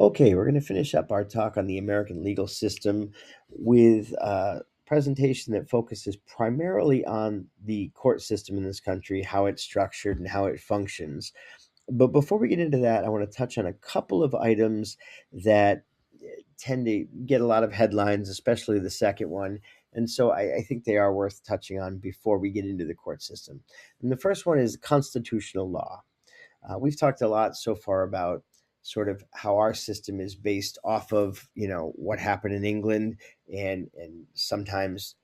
Okay, we're going to finish up our talk on the American legal system with a presentation that focuses primarily on the court system in this country, how it's structured, and how it functions. But before we get into that, I want to touch on a couple of items that tend to get a lot of headlines, especially the second one. And so I think they are worth touching on before we get into the court system. And the first one is constitutional law. We've talked a lot so far about sort of how our system is based off of what happened in England, and sometimes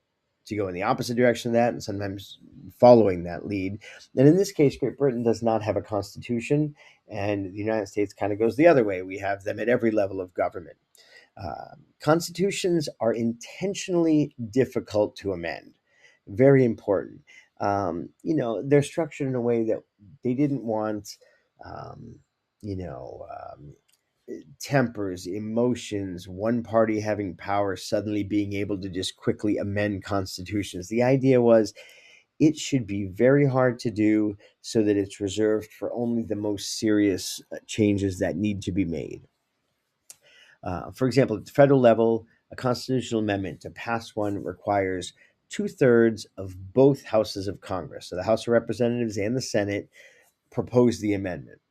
to go in the opposite direction of that, and sometimes following that lead. And in this case, Great Britain does not have a constitution, and the United States kind of goes the other way. We have them at every level of government. Constitutions are intentionally difficult to amend. Very important. They're structured in a way that they didn't want, um, you know, um, tempers, emotions, one party having power suddenly being able to just quickly amend constitutions. The idea was it should be very hard to do so that it's reserved for only the most serious changes that need to be made. For example, at the federal level, a constitutional amendment to pass one requires two-thirds of both houses of Congress. So the House of Representatives and the Senate propose the amendment.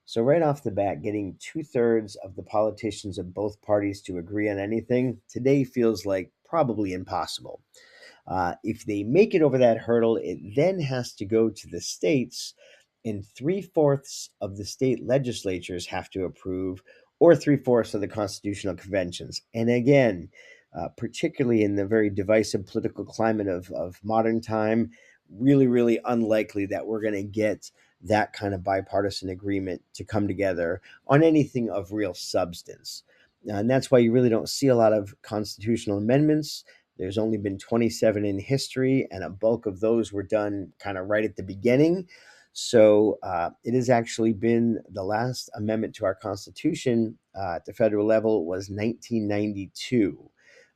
So right off the bat, getting two-thirds of the politicians of both parties to agree on anything today feels like probably impossible. If they make it over that hurdle, it then has to go to the states, and three-fourths of the state legislatures have to approve, or three-fourths of the constitutional conventions. And again, particularly in the very divisive political climate of modern time, really, really unlikely that we're going to get that kind of bipartisan agreement to come together on anything of real substance. And that's why you really don't see a lot of constitutional amendments. There's only been 27 in history, and a bulk of those were done kind of right at the beginning. So it has actually been the last amendment to our Constitution at the federal level was 1992.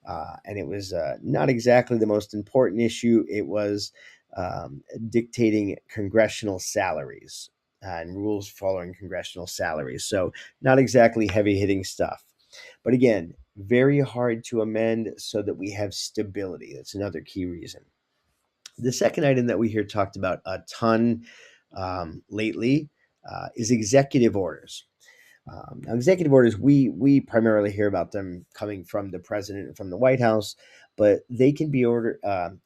And it was not exactly the most important issue. It was dictating congressional salaries and rules following congressional salaries. So not exactly heavy hitting stuff. But again, very hard to amend so that we have stability. That's another key reason. The second item that we hear talked about a ton lately is executive orders. Now, executive orders, we primarily hear about them coming from the president and from the White House, but they can be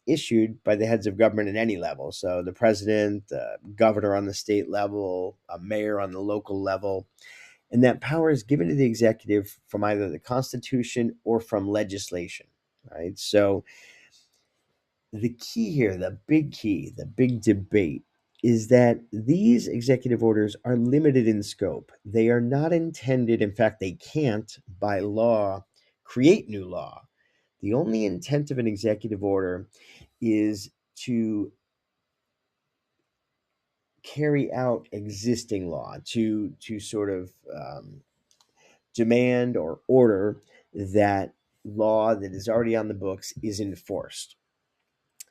issued by the heads of government at any level. So the president, the governor on the state level, a mayor on the local level. And that power is given to the executive from either the Constitution or from legislation, right? So the key here, the big key, the big debate is that these executive orders are limited in scope. They are not intended, in fact, they can't, by law, create new law. The only intent of an executive order is to carry out existing law, to sort of demand or order that law that is already on the books is enforced.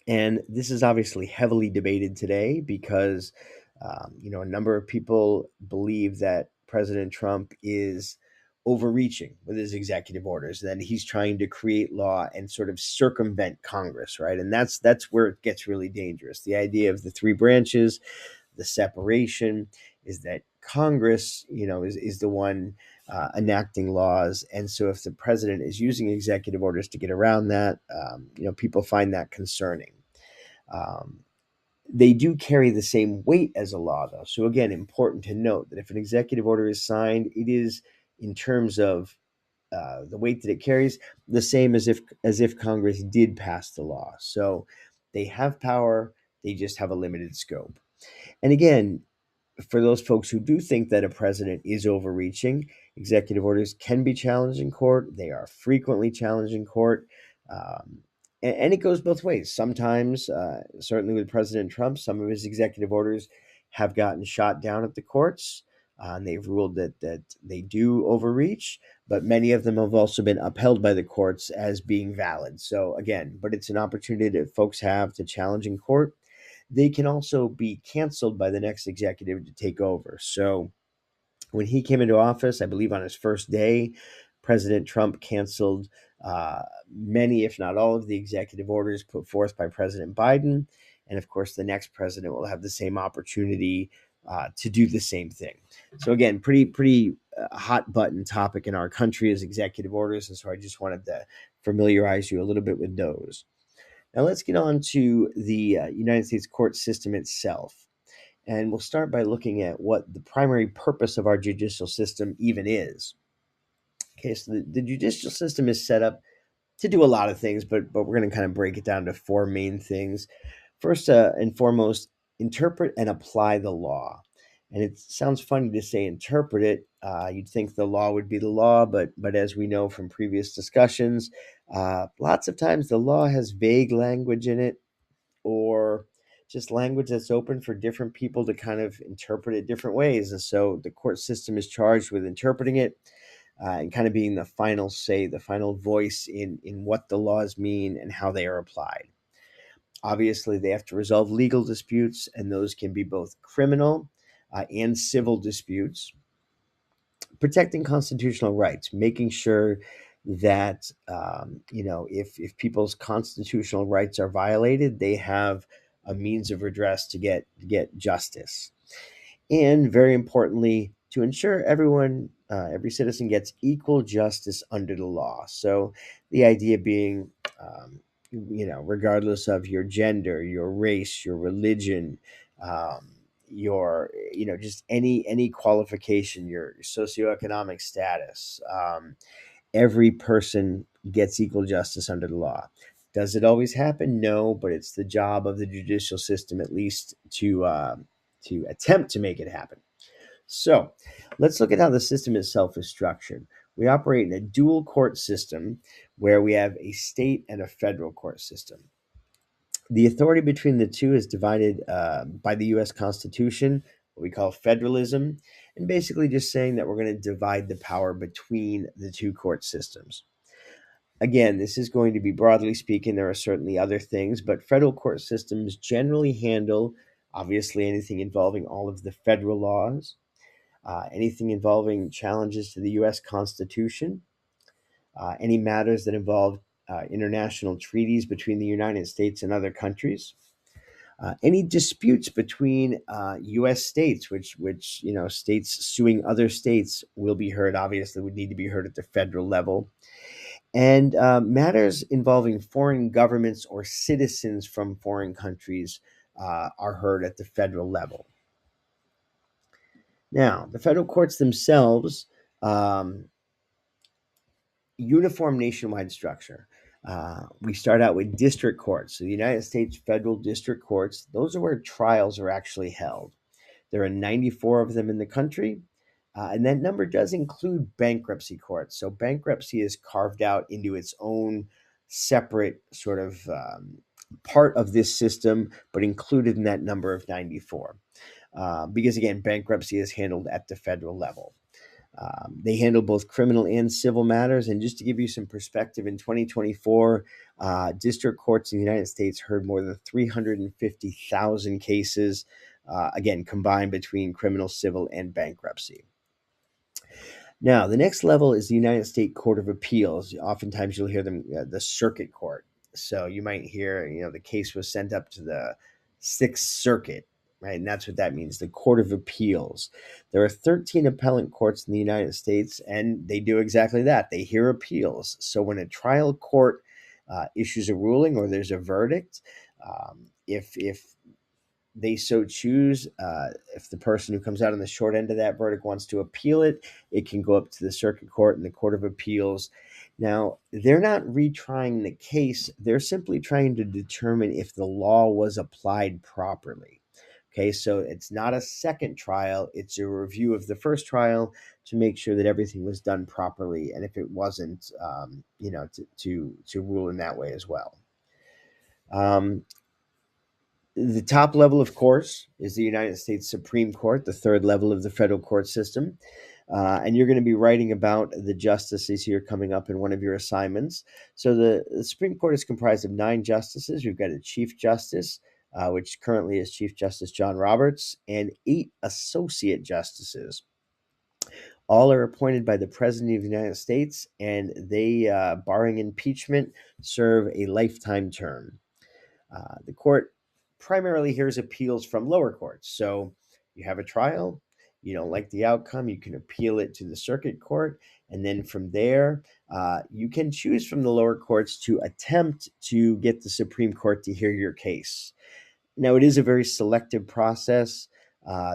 And this is obviously heavily debated today because, a number of people believe that President Trump is overreaching with his executive orders, that he's trying to create law and sort of circumvent Congress, right? And that's where it gets really dangerous. The idea of the three branches, the separation, is that Congress, is the one enacting laws, and so if the president is using executive orders to get around that, people find that concerning. Um, they do carry the same weight as a law, though. So again, important to note that if an executive order is signed, it is in terms of the weight that it carries, the same as if Congress did pass the law. So they have power; they just have a limited scope. And again, for those folks who do think that a president is overreaching, executive orders can be challenged in court. They are frequently challenged in court. Um, and it goes both ways. Sometimes, certainly with President Trump, some of his executive orders have gotten shot down at the courts. And they've ruled that they do overreach, but many of them have also been upheld by the courts as being valid. So again, but it's an opportunity that folks have to challenge in court. They can also be canceled by the next executive to take over. So When he came into office, I believe on his first day, President Trump canceled many, if not all, of the executive orders put forth by President Biden. And of course, the next president will have the same opportunity to do the same thing. So again, pretty hot button topic in our country is executive orders, and so I just wanted to familiarize you a little bit with those. Now let's get on to the United States court system itself. And we'll start by looking at what the primary purpose of our judicial system even is. Okay, so the judicial system is set up to do a lot of things, but we're going to kind of break it down to four main things. First and foremost, interpret and apply the law. And it sounds funny to say interpret it. You'd think the law would be the law, but as we know from previous discussions, lots of times the law has vague language in it, or just language that's open for different people to kind of interpret it different ways. And so the court system is charged with interpreting it and kind of being the final say, the final voice in what the laws mean and how they are applied. Obviously, they have to resolve legal disputes, and those can be both criminal and civil disputes. Protecting constitutional rights, making sure that if people's constitutional rights are violated, they have a means of redress to get justice. And very importantly, to ensure every citizen gets equal justice under the law. So the idea being, regardless of your gender, your race, your religion, your, just any qualification, your socioeconomic status, every person gets equal justice under the law. Does it always happen? No, but it's the job of the judicial system, at least, to attempt to make it happen. So let's look at how the system itself is structured. We operate in a dual court system where we have a state and a federal court system. The authority between the two is divided by the U.S. Constitution, what we call federalism, and basically just saying that we're going to divide the power between the two court systems. Again, this is going to be broadly speaking. There are certainly other things, but federal court systems generally handle, obviously, anything involving all of the federal laws, anything involving challenges to the U.S. Constitution, any matters that involve international treaties between the United States and other countries, any disputes between U.S. states, which states suing other states will be heard. Obviously, would need to be heard at the federal level, and matters involving foreign governments or citizens from foreign countries are heard at the federal level. Now, the federal courts themselves, uniform nationwide structure. We start out with district courts. So the United States federal district courts, those are where trials are actually held. There are 94 of them in the country, and that number does include bankruptcy courts. So bankruptcy is carved out into its own separate sort of part of this system, but included in that number of 94. Because again, bankruptcy is handled at the federal level. They handle both criminal and civil matters. And just to give you some perspective, in 2024, district courts in the United States heard more than 350,000 cases, again, combined between criminal, civil, and bankruptcy. Now, the next level is the United States Court of Appeals. Oftentimes you'll hear them, the circuit court. So you might hear, the case was sent up to the Sixth Circuit, right? And that's what that means, the Court of Appeals. There are 13 appellate courts in the United States, and they do exactly that. They hear appeals. So when a trial court issues a ruling or there's a verdict, if they so choose, if the person who comes out on the short end of that verdict wants to appeal it, it can go up to the circuit court and the Court of Appeals. Now, they're not retrying the case. They're simply trying to determine if the law was applied properly. Okay, so it's not a second trial. It's a review of the first trial to make sure that everything was done properly. And if it wasn't, to rule in that way as well. The top level, of course, is the United States Supreme Court, the third level of the federal court system. And you're going to be writing about the justices here coming up in one of your assignments. So the Supreme Court is comprised of 9 justices. We've got a Chief Justice, which currently is Chief Justice John Roberts, and 8 associate justices. All are appointed by the President of the United States, and they, barring impeachment, serve a lifetime term. The court primarily hears appeals from lower courts. So you have a trial, you don't like the outcome, you can appeal it to the circuit court. And then from there, you can choose from the lower courts to attempt to get the Supreme Court to hear your case. Now, it is a very selective process.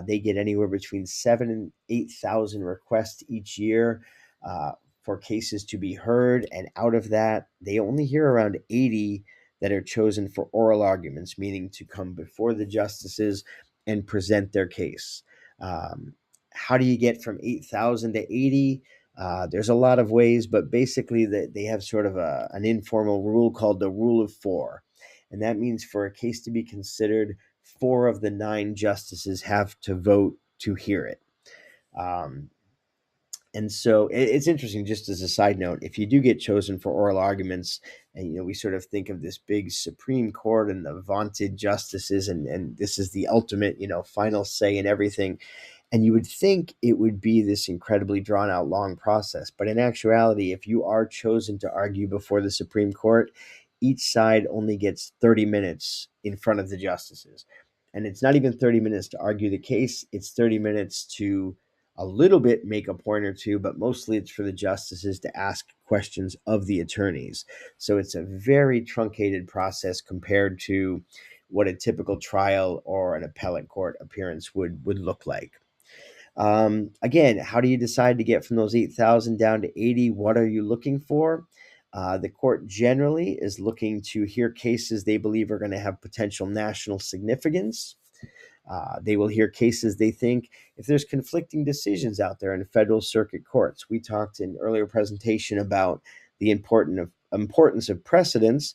They get anywhere between 7 and 8,000 requests each year uh, for cases to be heard. And out of that, they only hear around 80 that are chosen for oral arguments, meaning to come before the justices and present their case. How do you get from 8,000 to 80? There's a lot of ways, but basically, they have sort of an informal rule called the rule of four. And that means for a case to be considered, four of the nine justices have to vote to hear it. Um, and so it's interesting, just as a side note, if you do get chosen for oral arguments, and we sort of think of this big Supreme Court and the vaunted justices, and this is the ultimate, final say in everything. And you would think it would be this incredibly drawn out long process. But in actuality, if you are chosen to argue before the Supreme Court, each side only gets 30 minutes in front of the justices. And it's not even 30 minutes to argue the case, it's 30 minutes to a little bit make a point or two, but mostly it's for the justices to ask questions of the attorneys. So it's a very truncated process compared to what a typical trial or an appellate court appearance would look like. Again, how do you decide to get from those 8,000 down to 80? What are you looking for? The court generally is looking to hear cases they believe are going to have potential national significance. They will hear cases they think, if there's conflicting decisions out there in federal circuit courts. We talked in earlier presentation about the importance of precedents.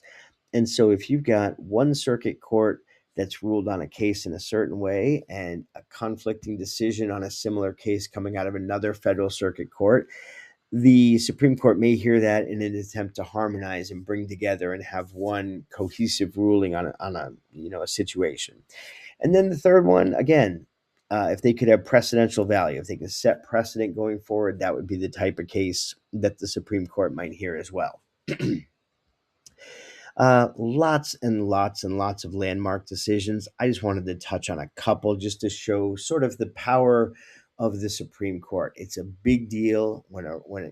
And so if you've got one circuit court that's ruled on a case in a certain way and a conflicting decision on a similar case coming out of another federal circuit court, the Supreme Court may hear that in an attempt to harmonize and bring together and have one cohesive ruling on a situation. And then the third one, again, if they could have precedential value, if they could set precedent going forward, that would be the type of case that the Supreme Court might hear as well. Lots and lots and lots of landmark decisions. I just wanted to touch on a couple just to show sort of the power of the Supreme Court. It's a big deal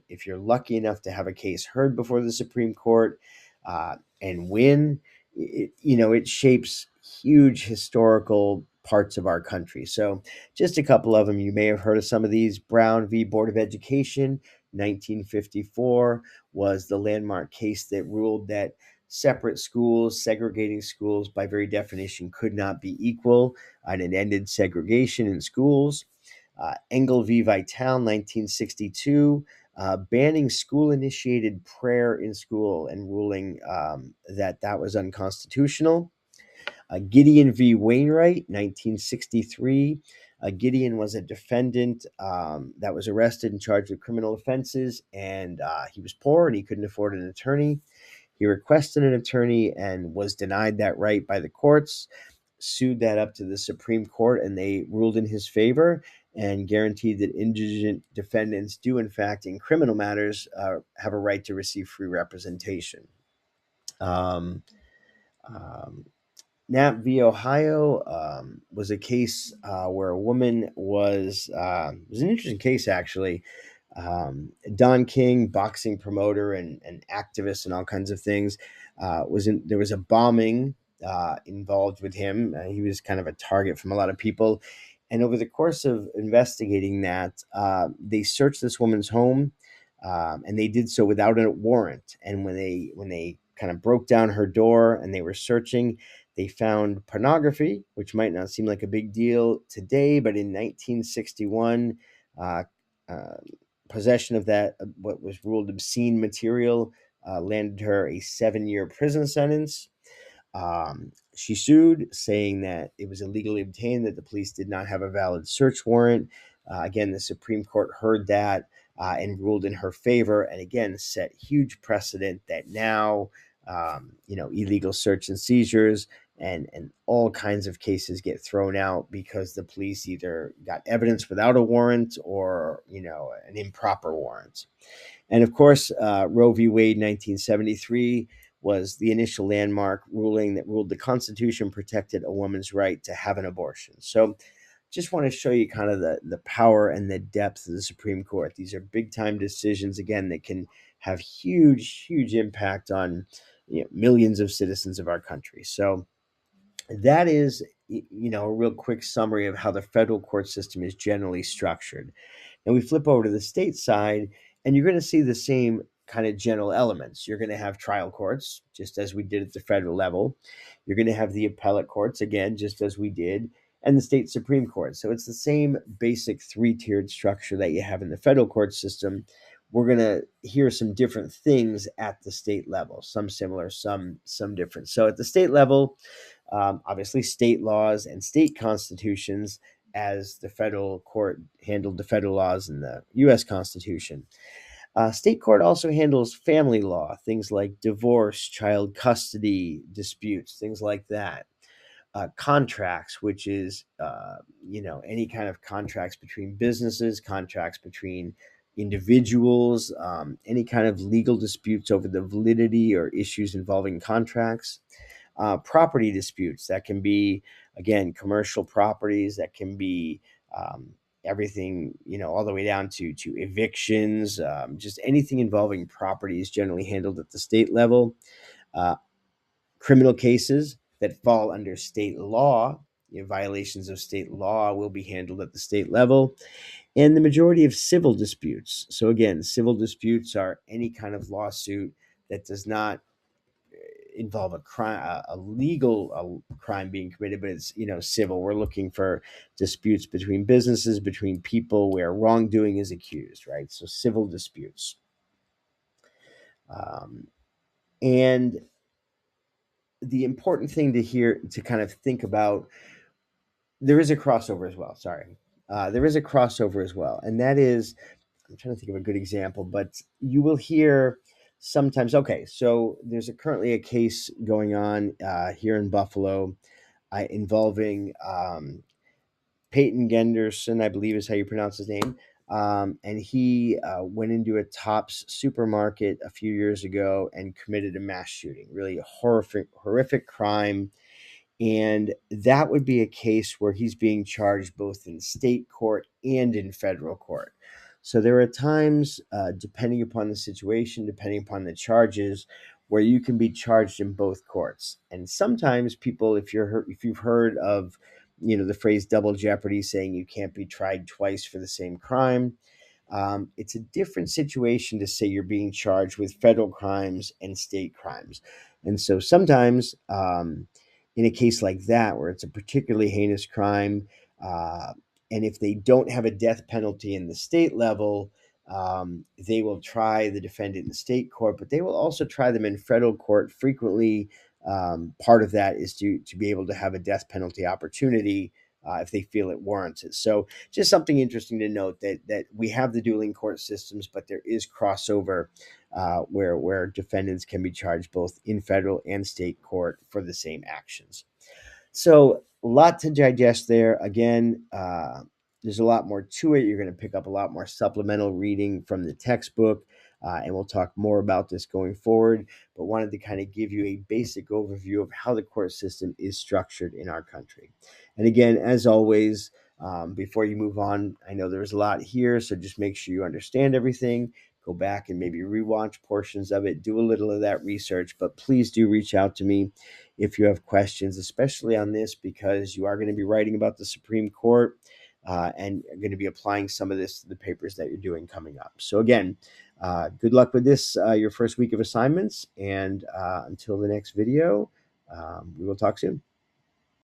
if you're lucky enough to have a case heard before the Supreme Court and win. It shapes huge historical parts of our country. So just a couple of them. You may have heard of some of these. Brown v. Board of Education, 1954, was the landmark case that ruled that separate schools, segregating schools by very definition could not be equal, and it ended segregation in schools. Engel v. Vitale, 1962, banning school-initiated prayer in school and ruling that was unconstitutional. Gideon v. Wainwright, 1963. Gideon was a defendant that was arrested and charged with criminal offenses, and he was poor and he couldn't afford an attorney. He requested an attorney and was denied that right by the courts, sued that up to the Supreme Court, and they ruled in his favor and guaranteed that indigent defendants do, in fact, in criminal matters, have a right to receive free representation. Um, Knapp v. Ohio was a case where a woman it was an interesting case, actually. Don King, boxing promoter and activist and all kinds of things, there was a bombing involved with him. He was kind of a target from a lot of people. And over the course of investigating that, they searched this woman's home, and they did so without a warrant. And when they kind of broke down her door and they were searching, they found pornography, which might not seem like a big deal today, but in 1961, uh, possession of that, what was ruled obscene material, landed her a 7-year prison sentence. She sued, saying that it was illegally obtained, that the police did not have a valid search warrant. Again, the Supreme Court heard that and ruled in her favor, and again set huge precedent that now illegal search and seizures and all kinds of cases get thrown out because the police either got evidence without a warrant or an improper warrant. And of course, Roe v. Wade 1973 was the initial landmark ruling that ruled the Constitution protected a woman's right to have an abortion. So just want to show you kind of the power and the depth of the Supreme Court. These are big time decisions, again, that can have huge impact on millions of citizens of our country. So that is a real quick summary of how the federal court system is generally structured. And we flip over to the state side, and you're going to see the same kind of general elements. You're going to have trial courts, just as we did at the federal level. You're going to have the appellate courts, again, just as we did, and the state Supreme Court. So it's the same basic three-tiered structure that you have in the federal court system. We're going to hear some different things at the state level, some similar, some different. So at the state level, obviously state laws and state constitutions, as the federal court handled the federal laws in the U.S. Constitution. State court also handles family law, things like divorce, child custody disputes, things like that. Contracts, which is any kind of contracts between businesses, contracts between individuals, any kind of legal disputes over the validity or issues involving contracts. Property disputes, that can be, again, commercial properties, that can be everything, all the way down to evictions, just anything involving property is generally handled at the state level. Criminal cases that fall under state law, violations of state law, will be handled at the state level. And the majority of civil disputes. So again, civil disputes are any kind of lawsuit that does not involve a crime, a legal crime being committed, but it's civil. We're looking for disputes between businesses, between people, where wrongdoing is accused, right? So civil disputes. And the important thing to kind of think about, there is a crossover as well. Sorry, there is a crossover as well, and that is, I'm trying to think of a good example, but you will hear sometimes, okay, so there's currently a case going on here in Buffalo involving Peyton Genderson, I believe is how you pronounce his name. And he went into a Tops supermarket a few years ago and committed a mass shooting, really a horrific crime. And that would be a case where he's being charged both in state court and in federal court. So there are times, depending upon the situation, depending upon the charges, where you can be charged in both courts. And sometimes people, if you've heard of, the phrase double jeopardy, saying you can't be tried twice for the same crime. It's a different situation to say you're being charged with federal crimes and state crimes. And so sometimes, in a case like that, where it's a particularly heinous crime, and if they don't have a death penalty in the state level, they will try the defendant in state court, but they will also try them in federal court. Frequently, part of that is to be able to have a death penalty opportunity if they feel it warrants it. So just something interesting to note, that we have the dueling court systems, but there is crossover where defendants can be charged both in federal and state court for the same actions. So a lot to digest there. Again, there's a lot more to it. You're going to pick up a lot more supplemental reading from the textbook, and we'll talk more about this going forward, but wanted to kind of give you a basic overview of how the court system is structured in our country. And again, as always, before you move on, I know there's a lot here, so just make sure you understand everything. Go back and maybe rewatch portions of it, do a little of that research, but please do reach out to me if you have questions, especially on this, because you are going to be writing about the Supreme Court and are going to be applying some of this to the papers that you're doing coming up. So again, good luck with this, your first week of assignments, and until the next video, we will talk soon.